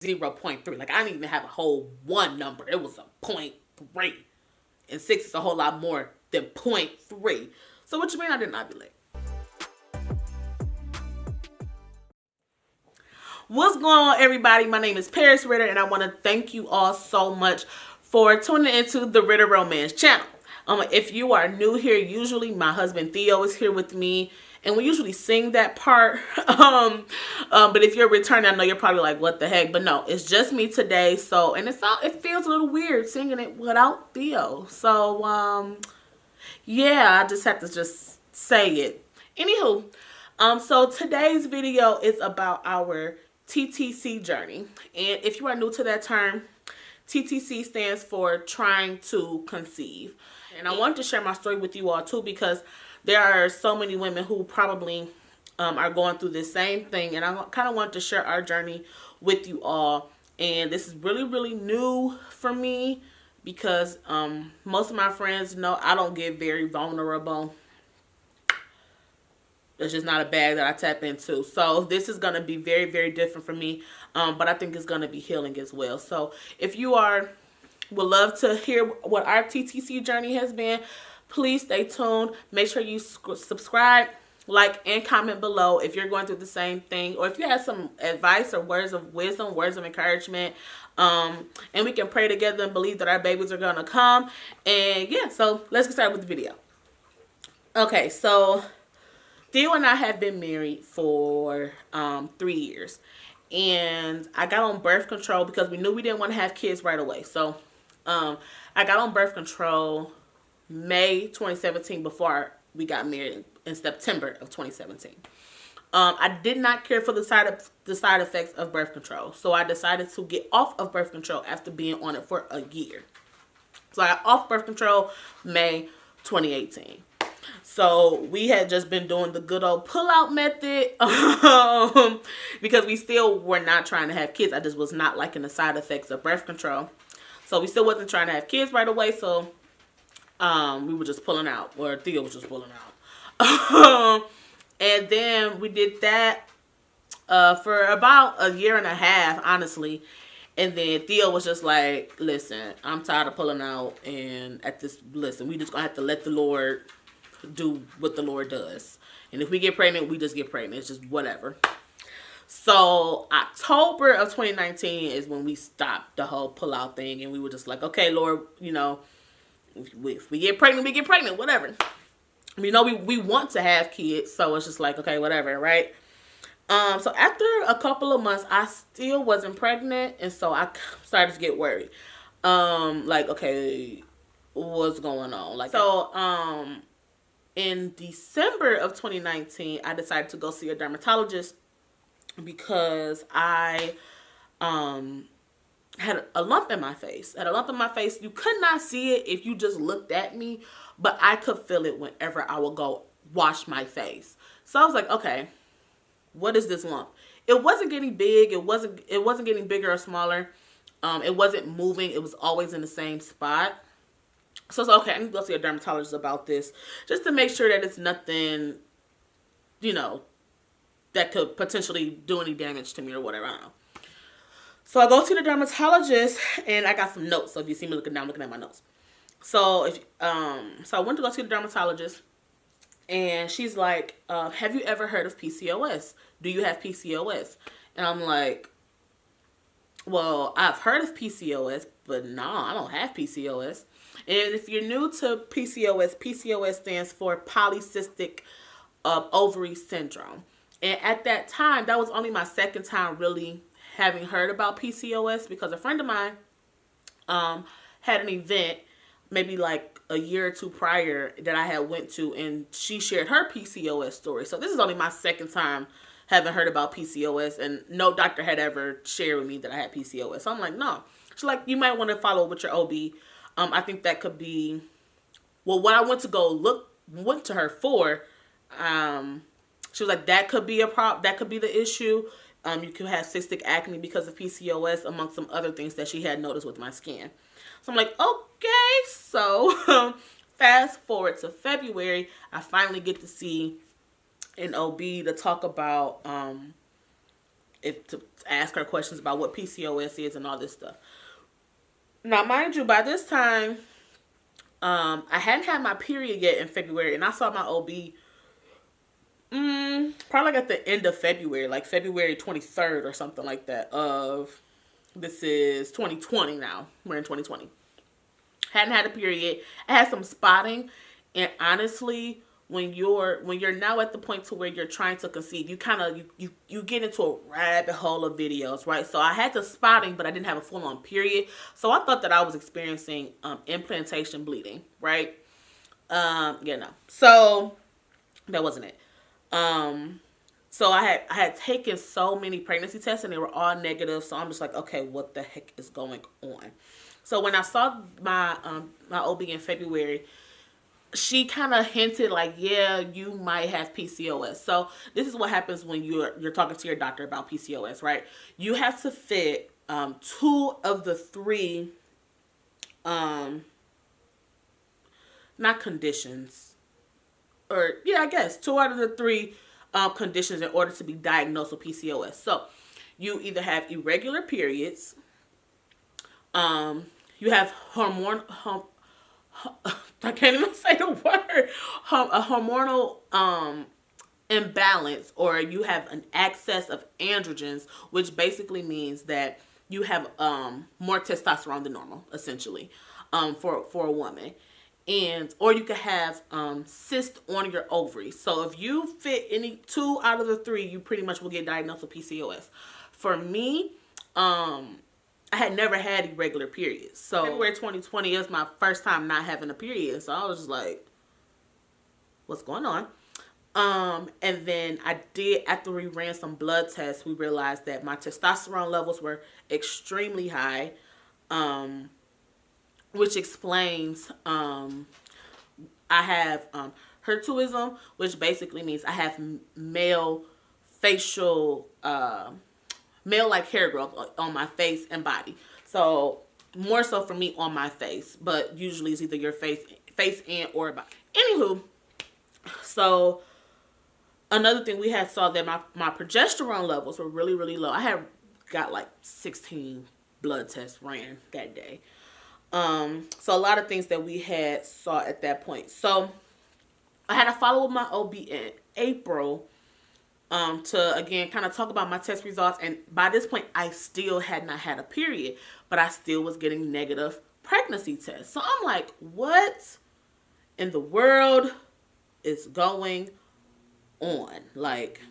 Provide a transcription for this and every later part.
0.3. Like, I didn't even have a whole 1 number. It was a 0.3. And 6 is a whole lot more than 0.3. So what you mean I didn't ovulate? What's going on, everybody? My name is Paris Ritter, and I want to thank you all so much for tuning into the Ritter Romance channel. If you are new here, usually my husband Theo is here with me, and we usually sing that part. But if you're returning, I know you're probably like, "What the heck?" But no, it's just me today. So, and it feels a little weird singing it without Theo. So, yeah, I just have to just say it. Anywho, so today's video is about our TTC journey. And if you are new to that term, TTC stands for trying to conceive. And I wanted to share my story with you all too, because there are so many women who probably are going through this same thing. And I kind of want to share our journey with you all. And this is really, really new for me, because most of my friends know I don't get very vulnerable. It's just not a bag that I tap into. So this is going to be very, very different for me. But I think it's going to be healing as well. So if you would love to hear what our TTC journey has been, please stay tuned. Make sure you subscribe, like, and comment below if you're going through the same thing, or if you have some advice or words of wisdom, words of encouragement. And we can pray together and believe that our babies are going to come. And yeah, so let's get started with the video. Okay, so Theo and I have been married for 3 years. And I got on birth control because we knew we didn't want to have kids right away. So I got on birth control May 2017 before we got married in September of 2017. I did not care for the side effects of birth control. So I decided to get off of birth control after being on it for a year. So I got off birth control May 2018. So we had just been doing the good old pull-out method because we still were not trying to have kids. I just was not liking the side effects of birth control. So we still wasn't trying to have kids right away. So we were just pulling out, or Theo was just pulling out. And then we did that for about a year and a half, honestly. And then Theo was just like, "Listen, I'm tired of pulling out. And listen, we just going to have to let the Lord do what the Lord does. And if we get pregnant, we just get pregnant. It's just whatever." So October of 2019 is when we stopped the whole pull-out thing. And we were just like, "Okay, Lord, if we get pregnant, we get pregnant, whatever." We want to have kids. So it's just like, okay, whatever, right? So after a couple of months, I still wasn't pregnant. And so I started to get worried. Like, okay, what's going on? In December of 2019, I decided to go see a dermatologist because I had a lump in my face. You could not see it if you just looked at me, but I could feel it whenever I would go wash my face. So I was like, okay, what is this lump? It wasn't getting big. It wasn't getting bigger or smaller. It wasn't moving. It was always in the same spot. So I was like, okay, I need to go see a dermatologist about this, just to make sure that it's nothing, that could potentially do any damage to me or whatever. I don't know. So I go see the dermatologist, and I got some notes. So if you see me looking down, looking at my notes. So so I went to go see the dermatologist, and she's like, "Have you ever heard of PCOS? Do you have PCOS?" And I'm like, "Well, I've heard of PCOS, but no, I don't have PCOS." And if you're new to PCOS, PCOS stands for polycystic ovary syndrome. And at that time, that was only my second time really having heard about PCOS, because a friend of mine had an event maybe like a year or two prior that I had went to, and she shared her PCOS story. So this is only my second time having heard about PCOS, and no doctor had ever shared with me that I had PCOS. So I'm like, no. She's like, "You might want to follow with your OB. I think that could be," well, what I went to her for, she was like, "That could be that could be the issue. You could have cystic acne because of PCOS, among some other things that she had noticed with my skin." So I'm like, okay. So fast forward to February, I finally get to see an OB to talk about to ask her questions about what PCOS is and all this stuff. Now, mind you, by this time, I hadn't had my period yet in February, and I saw my OB probably like at the end of February, like February 23rd or something like that. This is 2020 now. We're in 2020. Hadn't had a period. I had some spotting, and honestly, when you're now at the point to where you're trying to conceive, you get into a rabbit hole of videos, right? So I had the spotting, but I didn't have a full on period. So I thought that I was experiencing implantation bleeding, right? So that wasn't it. So I had taken so many pregnancy tests and they were all negative. So I'm just like, okay, what the heck is going on? So when I saw my my OB in February, she kind of hinted like, yeah, you might have PCOS. So this is what happens when you're talking to your doctor about PCOS, right? You have to fit 2 of the 3 not conditions, or yeah, I guess 2 out of the 3 conditions in order to be diagnosed with PCOS. So you either have irregular periods, you have I can't even say the word, a hormonal imbalance, or you have an excess of androgens, which basically means that you have more testosterone than normal, essentially, for a woman. Or you could have cyst on your ovaries. So if you fit any 2 out of the 3, you pretty much will get diagnosed with PCOS. For me, I had never had irregular periods. So February 2020 is my first time not having a period. So I was just like, what's going on? And then after we ran some blood tests, we realized that my testosterone levels were extremely high, which explains I have hirsutism, which basically means I have male facial male-like hair growth on my face and body. So more so for me on my face, but usually it's either your face and or body. Anywho, so another thing we had saw that my progesterone levels were really, really low. I had got like 16 blood tests ran that day. So a lot of things that we had saw at that point. So I had to follow with my OB in April to, again, kind of talk about my test results. And by this point, I still had not had a period, but I still was getting negative pregnancy tests. So I'm like, what in the world is going on? Like,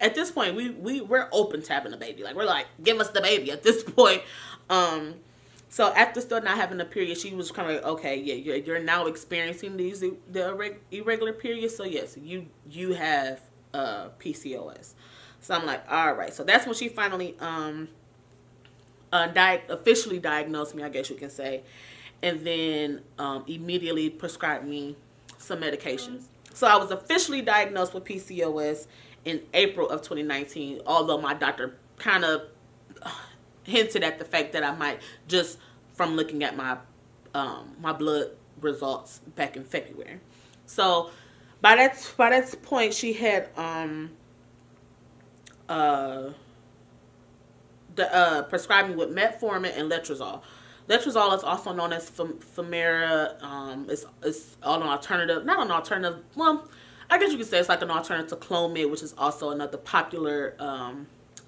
at this point, we're open to having a baby. Like, we're like, give us the baby at this point. So after still not having a period, she was kind of like, okay, yeah, you're now experiencing the irregular periods. So yes, you have PCOS. So I'm like, all right. So that's when she finally officially diagnosed me, I guess you can say, and then immediately prescribed me some medications. So I was officially diagnosed with PCOS in April of 2019, although my doctor kind of hinted at the fact that I might, just from looking at my my blood results back in February. So by that point, she had prescribed me with metformin and letrozole. Letrozole is also known as Femera. It's an alternative, not an alternative. Well, I guess you could say it's like an alternative to Clomid, which is also another popular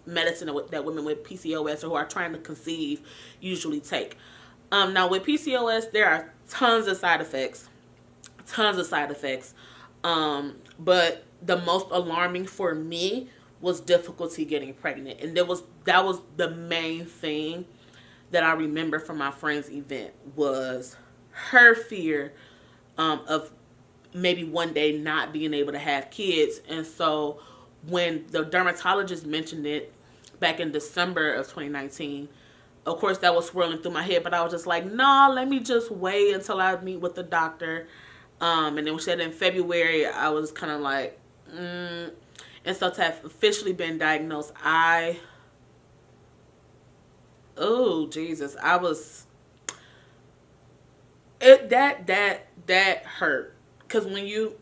medicine that women with PCOS or who are trying to conceive usually take. Now with PCOS, there are tons of side effects. But the most alarming for me was difficulty getting pregnant. And that was the main thing that I remember from my friend's event, was her fear of maybe one day not being able to have kids. And so when the dermatologist mentioned it back in December of 2019, of course that was swirling through my head, but I was just like, nah, let me just wait until I meet with the doctor. And then when she said in February, I was kind of like, And so to have officially been diagnosed, oh Jesus, I was, that hurt. Because when you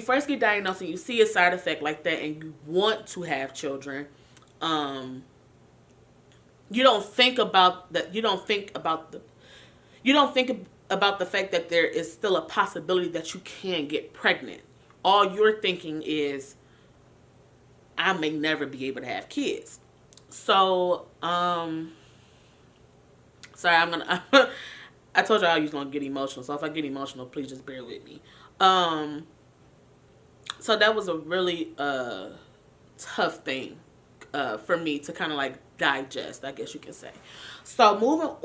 first get diagnosed and you see a side effect like that and you want to have children, um, you don't think about that. You don't think about the fact that there is still a possibility that you can get pregnant. All you're thinking is, I may never be able to have kids. So, sorry, I'm gonna. I told you I was gonna get emotional, so if I get emotional, please just bear with me. Um, so that was a really tough thing for me to kind of like digest, I guess you can say. So moving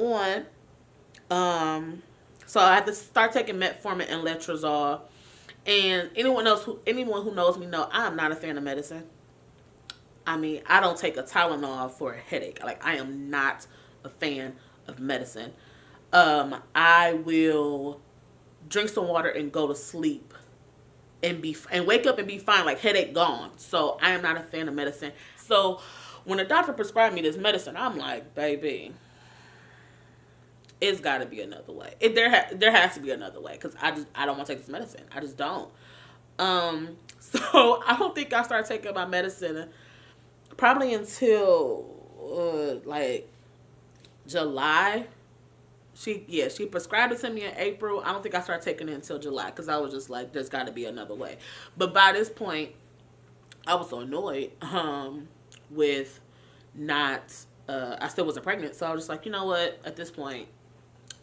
on, so I had to start taking metformin and letrozole. And anyone who knows me know I'm not a fan of medicine. I mean, I don't take a Tylenol for a headache. Like, I am not a fan of medicine. I will drink some water and go to sleep and wake up and be fine, like headache gone. So I am not a fan of medicine. So when the doctor prescribed me this medicine, I'm like, baby, it's got to be another way. There has to be another way, because I don't want to take this medicine. I just don't. So I don't think I started taking my medicine probably until like July. She prescribed it to me in April. I don't think I started taking it until July, because I was just like, there's got to be another way. But by this point, I was so annoyed with not. I still wasn't pregnant, so I was just like, you know what? At this point,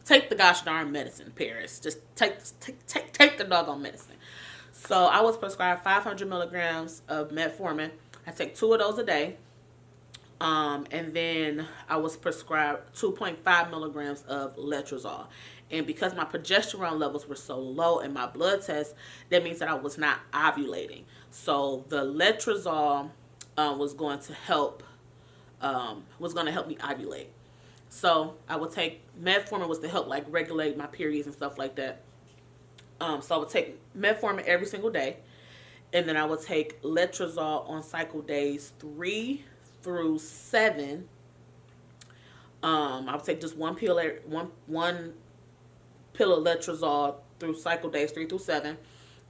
take the gosh darn medicine, Paris. Just take the doggone medicine. So I was prescribed 500 milligrams of metformin. I take 2 of those a day. And then I was prescribed 2.5 milligrams of letrozole. And because my progesterone levels were so low in my blood test, that means that I was not ovulating. So the letrozole was going to help me ovulate. So I would take metformin was to help like regulate my periods and stuff like that. So I would take metformin every single day, and then I would take letrozole on cycle days 3 through 7. I would take just one pill of letrozole through cycle days 3 through 7,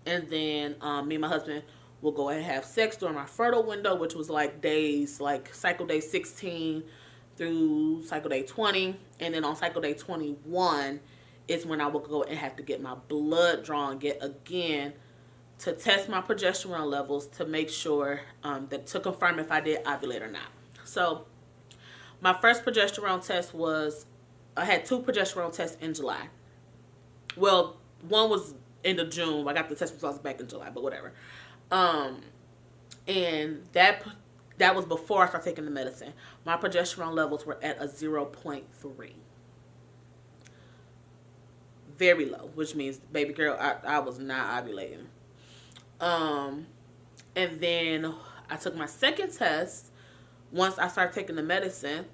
and then me and my husband will go ahead and have sex during my fertile window, which was like cycle day 16 through cycle day 20, and then on cycle day 21 is when I will go and have to get my blood drawn yet again to test my progesterone levels to make sure to confirm if I did ovulate or not. So my first progesterone test I had 2 progesterone tests in July. Well, one was end of June. I got the test results back in July, but whatever. And that was before I started taking the medicine. My progesterone levels were at a 0.3. Very low, which means, baby girl, I was not ovulating. And then I took my second test once I started taking the medicine,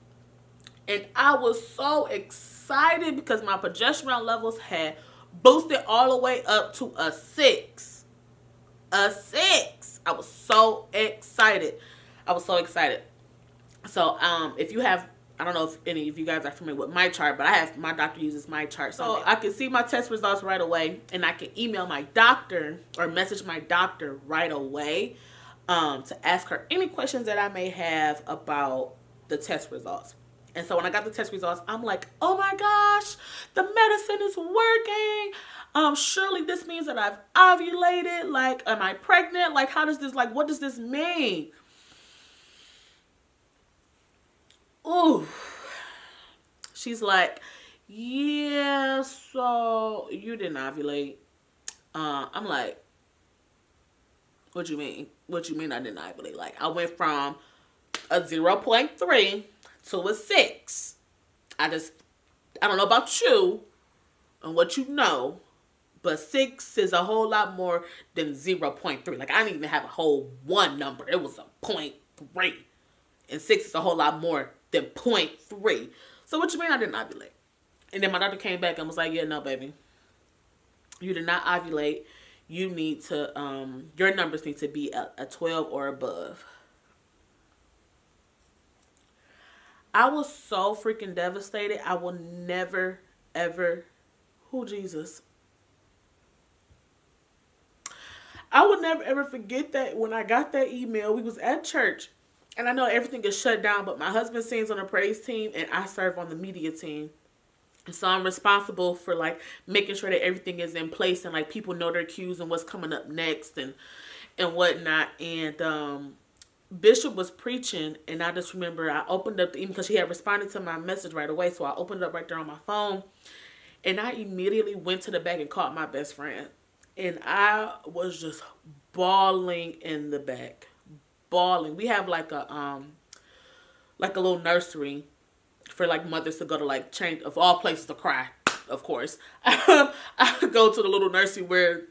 and I was so excited because my progesterone levels had boosted all the way up to a 6. A 6. I was so excited. So, if you have, I don't know if any of you guys are familiar with my chart, but my doctor uses my chart. So I can see my test results right away, and I can email my doctor or message my doctor right away to ask her any questions that I may have about the test results. And so when I got the test results, I'm like, oh my gosh, the medicine is working. Surely this means that I've ovulated. Like, am I pregnant? Like, what does this mean? Ooh. She's like, yeah, so you didn't ovulate. I'm like, what you mean? What you mean I didn't ovulate? Like, I went from a 0.3 to a 6. I don't know about you and what you know, but 6 is a whole lot more than 0.3. Like, I didn't even have a whole 1 number. It was a 0.3. And 6 is a whole lot more than 0.3. So what you mean I didn't ovulate? And then my doctor came back and was like, yeah, no, baby. You did not ovulate. You need to, your numbers need to be a 12 or above. I was so freaking devastated. I will never, ever, Jesus. I will never, ever forget that when I got that email, we was at church. And I know everything is shut down, but my husband sings on the praise team and I serve on the media team. So I'm responsible for like making sure that everything is in place and like people know their cues and what's coming up next and whatnot. And Bishop was preaching, and I just remember I opened up the email because she had responded to my message right away. So I opened it up right there on my phone, and I immediately went to the back and called my best friend, and I was just bawling in the back, bawling. We have like a little nursery for like mothers to go to, like change of all places to cry. Of course, I go to the little nursery where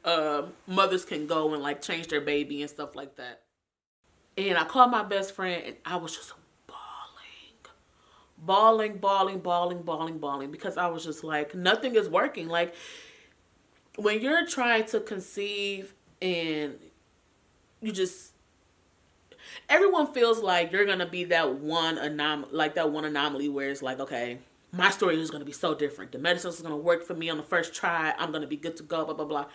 mothers can go and like change their baby and stuff like that. And I called my best friend, and I was just bawling because I was just like, nothing is working. Like when you're trying to conceive and you just everyone feels like you're gonna be that one anomaly where it's like, okay, my story is gonna be so different. The medicine is gonna work for me on the first try. I'm gonna be good to go. Blah blah blah.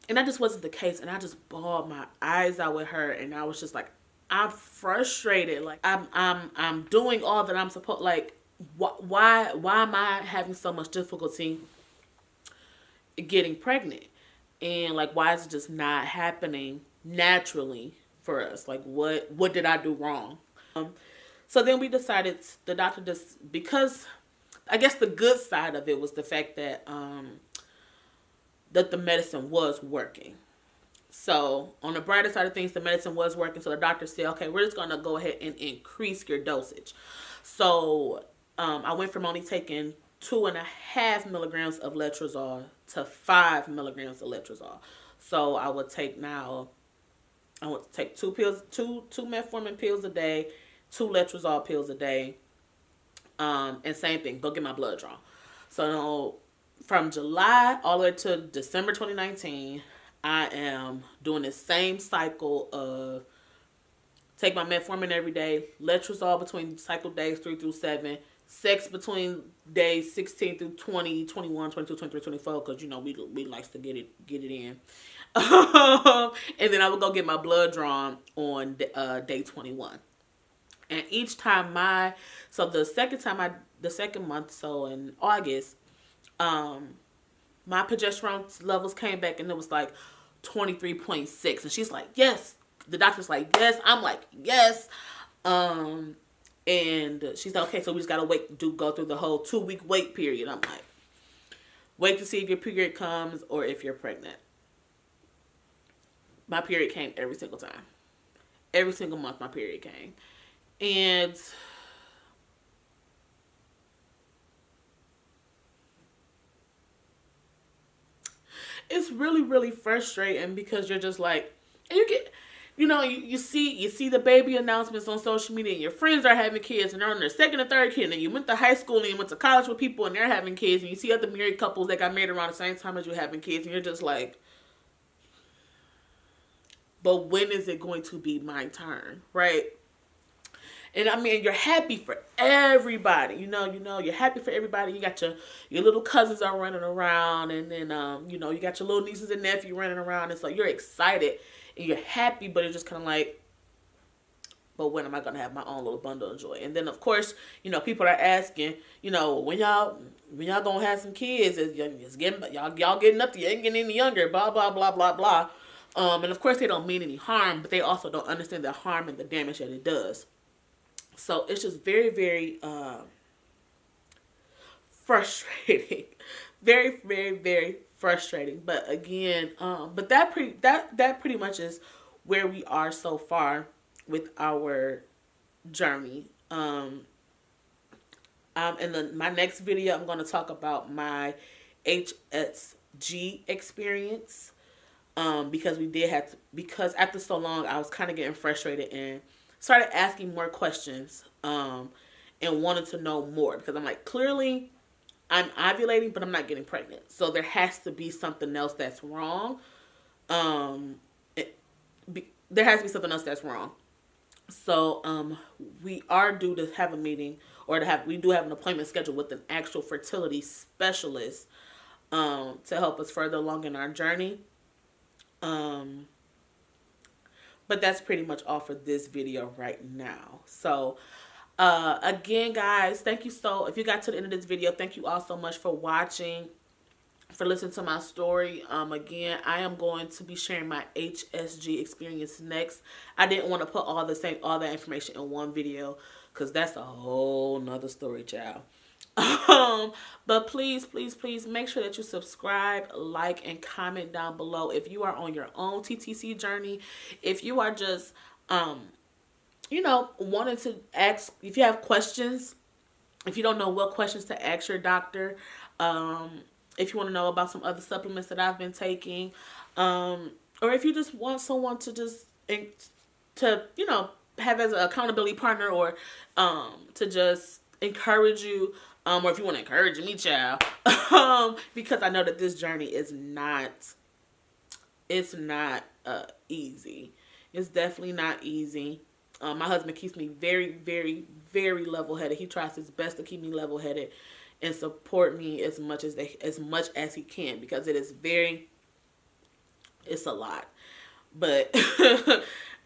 And that just wasn't the case. And I just bawled my eyes out with her, and I was just like, I'm frustrated. Like I'm doing all that I'm supposed. Like why am I having so much difficulty getting pregnant? And like why is it just not happening naturally for us? Like what did I do wrong? So then we decided the doctor just because I guess the good side of it was the fact that that the medicine was working. So on the brighter side of things, the medicine was working. So the doctor said, okay, we're just going to go ahead and increase your dosage. So I went from only taking 2.5 milligrams of letrozole to 5 milligrams of letrozole. So I would take two metformin pills a day, 2 letrozole pills a day. And same thing, go get my blood drawn. So from July all the way to December 2019, I am doing the same cycle of take my metformin every day, letrozole between cycle days 3 through 7, sex between days 16 through 20, 21, 22, 23, 24, because you know we likes to get it in. And then I would go get my blood drawn on day 21. And each time the second month, so in August, my progesterone levels came back and it was like 23.6. And she's like, yes. The doctor's like, yes. I'm like, yes. And she's like, okay, so we just gotta go through the whole 2-week wait period. I'm like, wait to see if your period comes or if you're pregnant. My period came every single time. Every single month my period came. And it's really, really frustrating because you're just like, and you get, you see the baby announcements on social media, and your friends are having kids, and they're on their second or third kid, and you went to high school and you went to college with people, and they're having kids, and you see other married couples that got married around the same time as you having kids, and you're just like, but when is it going to be my turn, right? And I mean, you're happy for everybody. You're happy for everybody. You got your little cousins are running around, and then you got your little nieces and nephews running around, and so you're excited and you're happy, but it's just kind of like, but when am I gonna have my own little bundle of joy? And then of course, people are asking, when y'all gonna have some kids? It's getting y'all getting up, you ain't getting any younger, blah blah blah blah blah. And of course they don't mean any harm, but they also don't understand the harm and the damage that it does. So it's just very, very frustrating, very, very, very frustrating. But again, but that pretty much is where we are so far with our journey. In my next video, I'm going to talk about my HSG experience. Because after so long, I was kind of getting frustrated and started asking more questions and wanted to know more, because I'm like, clearly I'm ovulating, but I'm not getting pregnant. So there has to be something else that's wrong. There has to be something else that's wrong. So we are due to have a meeting, we do have an appointment scheduled with an actual fertility specialist to help us further along in our journey. But that's pretty much all for this video right now. So again, guys, thank you. So if you got to the end of this video, thank you all so much for watching, for listening to my story. Again, I am going to be sharing my HSG experience next. I didn't want to put all that information in one video, because that's a whole nother story, child. But please, please, please make sure that you subscribe, like, and comment down below if you are on your own TTC journey. If you are just you know, wanting to ask, if you have questions, if you don't know what questions to ask your doctor, if you want to know about some other supplements that I've been taking, or if you just want someone to just, you know, have as an accountability partner, or to just encourage you, or if you want to encourage me, child, because I know that this journey is not, it's not easy. It's definitely not easy. My husband keeps me very, very, very level-headed. He tries his best to keep me level-headed and support me as much as he can, because it's a lot. But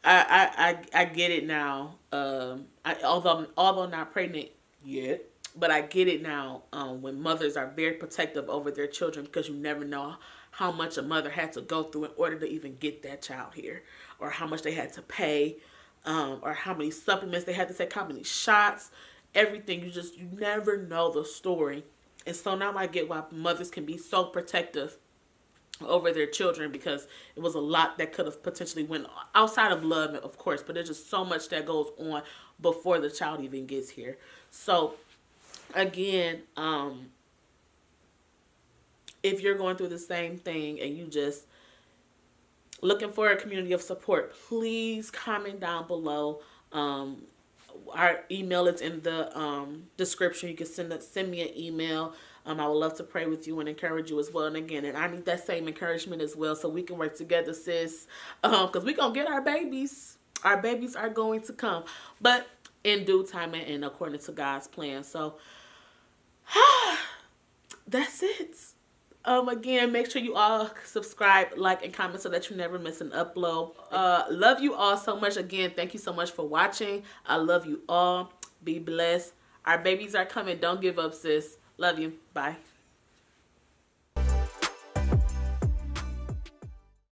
I get it now. Although not pregnant yet, but I get it now. When mothers are very protective over their children, because you never know how much a mother had to go through in order to even get that child here, or how much they had to pay, or how many supplements they had to take, how many shots, everything. You never know the story. And so now I get why mothers can be so protective over their children, because it was a lot that could have potentially went outside of love, of course, but there's just so much that goes on before the child even gets here. So again, if you're going through the same thing and you just looking for a community of support, please comment down below. Our email is in the description. You can send me an email. I would love to pray with you and encourage you as well. And again, I need that same encouragement as well, so we can work together, sis. Because we're going to get our babies. Our babies are going to come, but in due time and according to God's plan. So that's it. Again, make sure you all subscribe, like, and comment so that you never miss an upload. Love you all so much. Again, thank you so much for watching. I love you all. Be blessed. Our babies are coming. Don't give up, sis. Love you. Bye.